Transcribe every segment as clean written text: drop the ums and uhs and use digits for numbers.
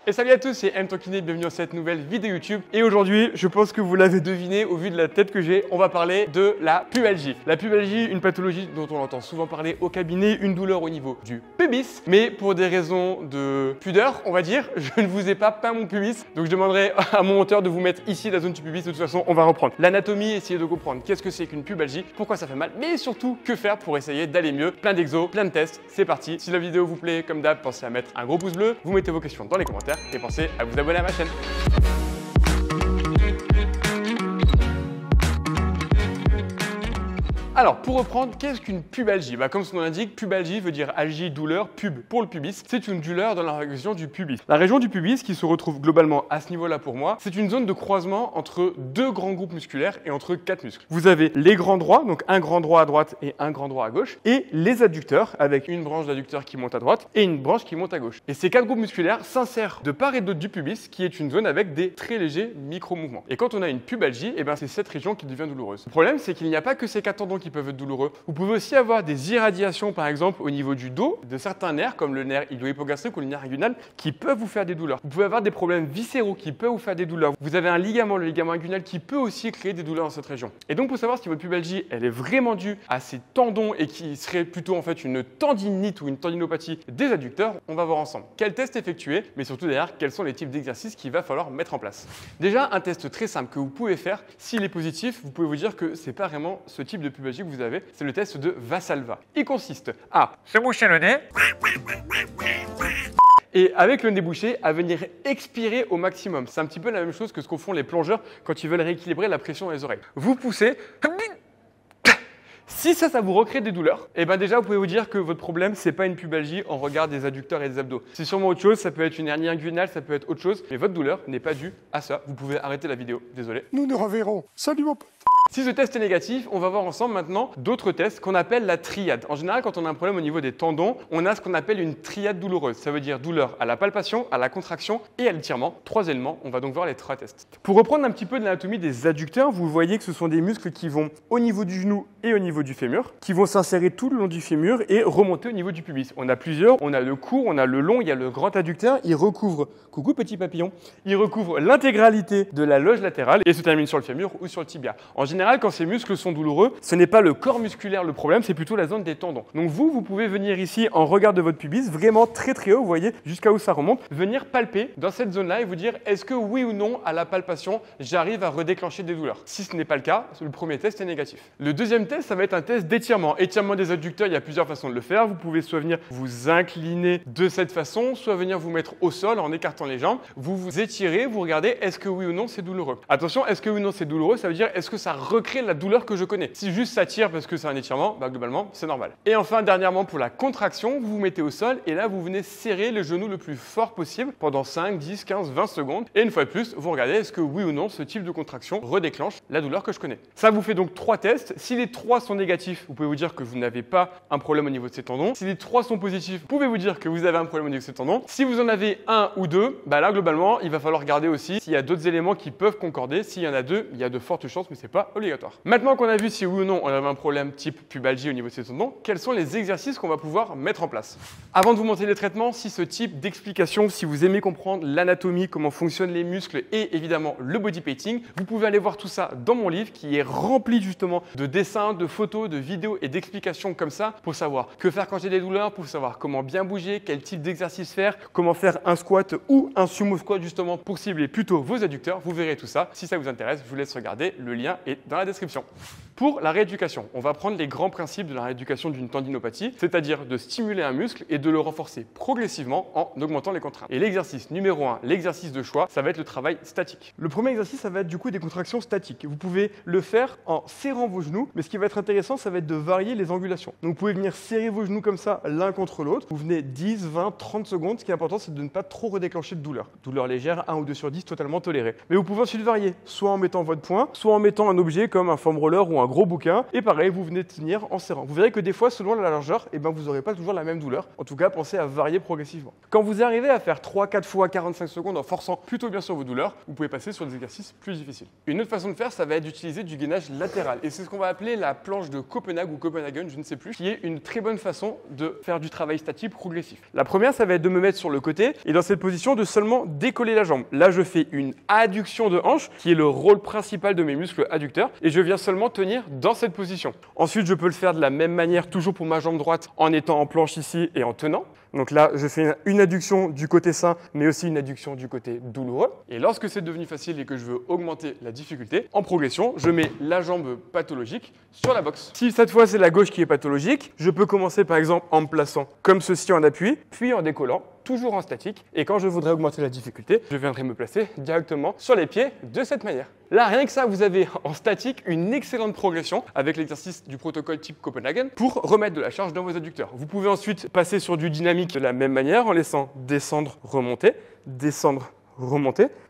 Et salut à tous, c'est M ton kiné, bienvenue dans cette nouvelle vidéo YouTube. Et aujourd'hui, je pense que vous l'avez deviné au vu de la tête que j'ai, on va parler de la pubalgie. La pubalgie, une pathologie dont on entend souvent parler au cabinet, une douleur au niveau du pubis. Mais pour des raisons de pudeur, on va dire, je ne vous ai pas peint mon pubis. Donc je demanderai à mon monteur de vous mettre ici la zone du pubis. De toute façon, on va reprendre l'anatomie, essayer de comprendre qu'est-ce que c'est qu'une pubalgie, pourquoi ça fait mal, mais surtout que faire pour essayer d'aller mieux. Plein d'exos, plein de tests, c'est parti. Si la vidéo vous plaît, comme d'hab, pensez à mettre un gros pouce bleu, vous mettez vos questions dans les commentaires et pensez à vous abonner à ma chaîne. Alors, pour reprendre, qu'est-ce qu'une pubalgie? Comme son nom l'indique, pubalgie veut dire algie, douleur, pub pour le pubis. C'est une douleur dans la région du pubis. La région du pubis, qui se retrouve globalement à ce niveau-là pour moi, c'est une zone de croisement entre deux grands groupes musculaires et entre quatre muscles. Vous avez les grands droits, donc un grand droit à droite et un grand droit à gauche, et les adducteurs, avec une branche d'adducteur qui monte à droite et une branche qui monte à gauche. Et ces quatre groupes musculaires s'insèrent de part et d'autre du pubis, qui est une zone avec des très légers micro-mouvements. Et quand on a une pubalgie, c'est cette région qui devient douloureuse. Le problème, c'est qu'il n'y a pas que ces quatre tendons qui peuvent être douloureux. Vous pouvez aussi avoir des irradiations, par exemple, au niveau du dos, de certains nerfs, comme le nerf ilio-hypogastrique ou le nerf inguinal, qui peuvent vous faire des douleurs. Vous pouvez avoir des problèmes viscéraux qui peuvent vous faire des douleurs. Vous avez un ligament, le ligament inguinal, qui peut aussi créer des douleurs dans cette région. Et donc, pour savoir si votre pubalgie, elle est vraiment due à ces tendons et qui serait plutôt en fait une tendinite ou une tendinopathie des adducteurs, on va voir ensemble quel test effectuer, mais surtout derrière, quels sont les types d'exercices qu'il va falloir mettre en place. Déjà, un test très simple que vous pouvez faire, s'il est positif, vous pouvez vous dire que c'est pas vraiment ce type de pubalgie que vous avez. C'est le test de Valsalva. Il consiste à se moucher le nez et avec le nez bouché, à venir expirer au maximum. C'est un petit peu la même chose que ce qu'en font les plongeurs quand ils veulent rééquilibrer la pression dans les oreilles. Vous poussez. Si ça vous recrée des douleurs, déjà vous pouvez vous dire que votre problème, c'est pas une pubalgie en regard des adducteurs et des abdos. C'est sûrement autre chose, ça peut être une hernie inguinale, ça peut être autre chose, mais votre douleur n'est pas due à ça. Vous pouvez arrêter la vidéo, désolé. Nous nous reverrons. Salut mon pote. Si ce test est négatif, on va voir ensemble maintenant d'autres tests qu'on appelle la triade. En général, quand on a un problème au niveau des tendons, on a ce qu'on appelle une triade douloureuse. Ça veut dire douleur à la palpation, à la contraction et à l'étirement. Trois éléments, on va donc voir les trois tests. Pour reprendre un petit peu de l'anatomie des adducteurs, vous voyez que ce sont des muscles qui vont au niveau du genou et au niveau du fémur, qui vont s'insérer tout le long du fémur et remonter au niveau du pubis. On a plusieurs, on a le court, on a le long, il y a le grand adducteur, il recouvre, coucou petit papillon, il recouvre l'intégralité de la loge latérale et se termine sur le fémur ou sur le tibia. En général, quand ces muscles sont douloureux, ce n'est pas le corps musculaire le problème, c'est plutôt la zone des tendons. Donc vous pouvez venir ici en regard de votre pubis, vraiment très très haut, vous voyez, jusqu'à où ça remonte, venir palper dans cette zone-là et vous dire est-ce que oui ou non, à la palpation, j'arrive à redéclencher des douleurs. Si ce n'est pas le cas, le premier test est négatif. Le deuxième test, ça va être un test d'étirement. Étirement des adducteurs, il y a plusieurs façons de le faire. Vous pouvez soit venir vous incliner de cette façon, soit venir vous mettre au sol en écartant les jambes. Vous vous étirez, vous regardez est-ce que oui ou non c'est douloureux. Attention, est-ce que oui ou non c'est douloureux, ça veut dire est-ce que ça recrée la douleur que je connais. Si juste ça tire parce que c'est un étirement, globalement, c'est normal. Et enfin, dernièrement, pour la contraction, vous vous mettez au sol et là, vous venez serrer le genou le plus fort possible pendant 5, 10, 15, 20 secondes. Et une fois de plus, vous regardez est-ce que oui ou non, ce type de contraction redéclenche la douleur que je connais. Ça vous fait donc 3 tests. Si les 3 sont négatifs, vous pouvez vous dire que vous n'avez pas un problème au niveau de ces tendons. Si les 3 sont positifs, vous pouvez vous dire que vous avez un problème au niveau de ces tendons. Si vous en avez un ou deux, là, globalement, il va falloir regarder aussi s'il y a d'autres éléments qui peuvent concorder. S'il y en a 2, il y a de fortes chances, mais c'est pas obligatoire. Maintenant qu'on a vu si oui ou non on avait un problème type pubalgie au niveau de ces tendons, quels sont les exercices qu'on va pouvoir mettre en place? Avant de vous montrer les traitements, si ce type d'explication, si vous aimez comprendre l'anatomie, comment fonctionnent les muscles et évidemment le body painting, vous pouvez aller voir tout ça dans mon livre qui est rempli justement de dessins, de photos, de vidéos et d'explications comme ça pour savoir que faire quand j'ai des douleurs, pour savoir comment bien bouger, quel type d'exercice faire, comment faire un squat ou un sumo squat justement pour cibler plutôt vos adducteurs. Vous verrez tout ça. Si ça vous intéresse, je vous laisse regarder. Le lien est dans la description. Pour la rééducation, on va prendre les grands principes de la rééducation d'une tendinopathie, c'est-à-dire de stimuler un muscle et de le renforcer progressivement en augmentant les contraintes. Et l'exercice numéro 1, l'exercice de choix, ça va être le travail statique. Le premier exercice, ça va être du coup des contractions statiques. Vous pouvez le faire en serrant vos genoux, mais ce qui va être intéressant, ça va être de varier les angulations. Donc vous pouvez venir serrer vos genoux comme ça l'un contre l'autre. Vous venez 10, 20, 30 secondes. Ce qui est important, c'est de ne pas trop redéclencher de douleur. Douleur légère, 1 ou 2 sur 10, totalement tolérée. Mais vous pouvez ensuite varier, soit en mettant votre poing, soit en mettant un objet comme un foam roller ou un gros bouquin. Et pareil, vous venez tenir en serrant. Vous verrez que des fois, selon la largeur, vous n'aurez pas toujours la même douleur. En tout cas, pensez à varier progressivement. Quand vous arrivez à faire 3-4 fois 45 secondes en forçant plutôt bien sur vos douleurs, vous pouvez passer sur des exercices plus difficiles. Une autre façon de faire, ça va être d'utiliser du gainage latéral. Et c'est ce qu'on va appeler la planche de Copenhague ou Copenhagen, je ne sais plus, qui est une très bonne façon de faire du travail statique progressif. La première, ça va être de me mettre sur le côté et dans cette position de seulement décoller la jambe. Là, je fais une adduction de hanche, qui est le rôle principal de mes muscles adducteurs, et je viens seulement tenir dans cette position. Ensuite, je peux le faire de la même manière, toujours pour ma jambe droite, en étant en planche ici et en tenant. Donc là, je fais une adduction du côté sain, mais aussi une adduction du côté douloureux. Et lorsque c'est devenu facile et que je veux augmenter la difficulté, en progression, je mets la jambe pathologique sur la boxe. Si cette fois c'est la gauche qui est pathologique, je peux commencer par exemple en me plaçant comme ceci en appui, puis en décollant, toujours en statique. Et quand je voudrais augmenter la difficulté, je viendrai me placer directement sur les pieds de cette manière. Là, rien que ça, vous avez en statique une excellente progression avec l'exercice du protocole type Copenhagen pour remettre de la charge dans vos adducteurs. Vous pouvez ensuite passer sur du dynamique de la même manière en laissant descendre, remonter,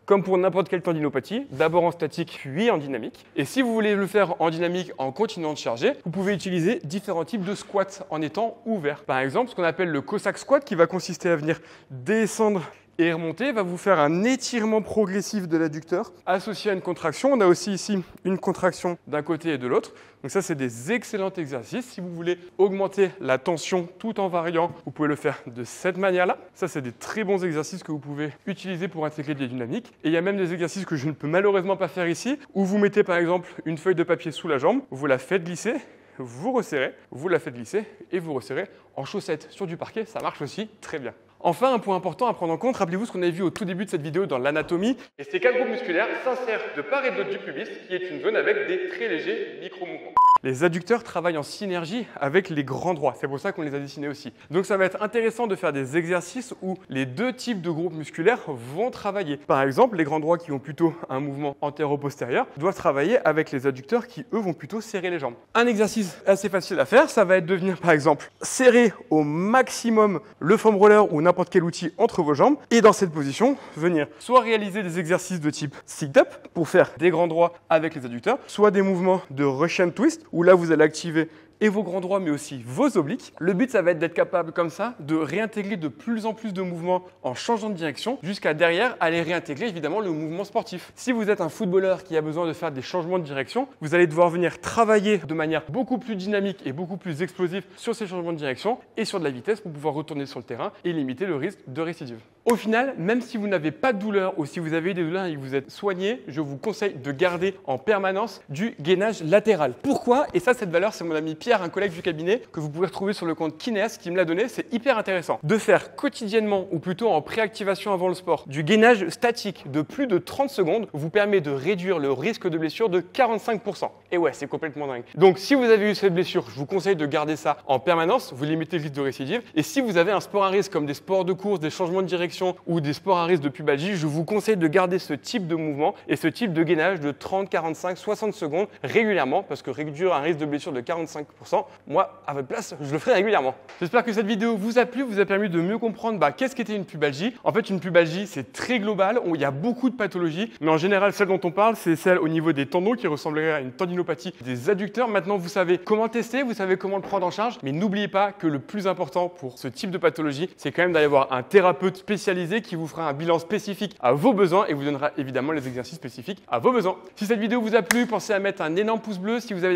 comme pour n'importe quelle tendinopathie, d'abord en statique puis en dynamique. Et si vous voulez le faire en dynamique en continuant de charger, vous pouvez utiliser différents types de squats en étant ouvert. Par exemple, ce qu'on appelle le Cossack squat qui va consister à venir descendre et remonter, va vous faire un étirement progressif de l'adducteur associé à une contraction. On a aussi ici une contraction d'un côté et de l'autre. Donc ça, c'est des excellents exercices. Si vous voulez augmenter la tension tout en variant, vous pouvez le faire de cette manière-là. Ça, c'est des très bons exercices que vous pouvez utiliser pour intégrer des dynamiques. Et il y a même des exercices que je ne peux malheureusement pas faire ici, où vous mettez par exemple une feuille de papier sous la jambe, vous la faites glisser, vous resserrez, vous la faites glisser et vous resserrez en chaussettes sur du parquet. Ça marche aussi très bien. Enfin, un point important à prendre en compte, rappelez-vous ce qu'on avait vu au tout début de cette vidéo dans l'anatomie. Et ces 4 groupes musculaires s'insèrent de part et d'autre du pubis, qui est une zone avec des très légers micro-mouvements. Les adducteurs travaillent en synergie avec les grands droits, c'est pour ça qu'on les a dessinés aussi. Donc ça va être intéressant de faire des exercices où les deux types de groupes musculaires vont travailler. Par exemple, les grands droits qui ont plutôt un mouvement antéro-postérieur doivent travailler avec les adducteurs qui, eux, vont plutôt serrer les jambes. Un exercice assez facile à faire, ça va être de venir, par exemple, serrer au maximum le foam roller ou n'importe quel outil entre vos jambes et dans cette position, venir soit réaliser des exercices de type sit-up pour faire des grands droits avec les adducteurs, soit des mouvements de Russian twist où là vous allez activer et vos grands droits mais aussi vos obliques. Le but, ça va être d'être capable comme ça de réintégrer de plus en plus de mouvements en changeant de direction jusqu'à derrière aller réintégrer évidemment le mouvement sportif. Si vous êtes un footballeur qui a besoin de faire des changements de direction, vous allez devoir venir travailler de manière beaucoup plus dynamique et beaucoup plus explosive sur ces changements de direction et sur de la vitesse pour pouvoir retourner sur le terrain et limiter le risque de récidive. Au final, même si vous n'avez pas de douleur ou si vous avez eu des douleurs et que vous êtes soigné, je vous conseille de garder en permanence du gainage latéral. Pourquoi? Et ça, cette valeur, c'est mon ami Pierre, un collègue du cabinet, que vous pouvez retrouver sur le compte Kineas qui me l'a donné. C'est hyper intéressant de faire quotidiennement ou plutôt en préactivation avant le sport du gainage statique de plus de 30 secondes vous permet de réduire le risque de blessure de 45%. Et ouais, c'est complètement dingue. Donc, si vous avez eu cette blessure, je vous conseille de garder ça en permanence. Vous limitez le risque de récidive. Et si vous avez un sport à risque comme des sports de course, des changements de direction ou des sports à risque de pubalgie, je vous conseille de garder ce type de mouvement et ce type de gainage de 30, 45, 60 secondes régulièrement parce que réduire un risque de blessure de 45%, moi, à votre place, je le ferai régulièrement. J'espère que cette vidéo vous a plu, vous a permis de mieux comprendre qu'est-ce qu'était une pubalgie. En fait, une pubalgie, c'est très global, il y a beaucoup de pathologies, mais en général, celle dont on parle, c'est celle au niveau des tendons qui ressemblerait à une tendinopathie des adducteurs. Maintenant, vous savez comment tester, vous savez comment le prendre en charge, mais n'oubliez pas que le plus important pour ce type de pathologie, c'est quand même d'aller voir un thérapeute spécialisé qui vous fera un bilan spécifique à vos besoins et vous donnera évidemment les exercices spécifiques à vos besoins. Si cette vidéo vous a plu, pensez à mettre un énorme pouce bleu. Si vous avez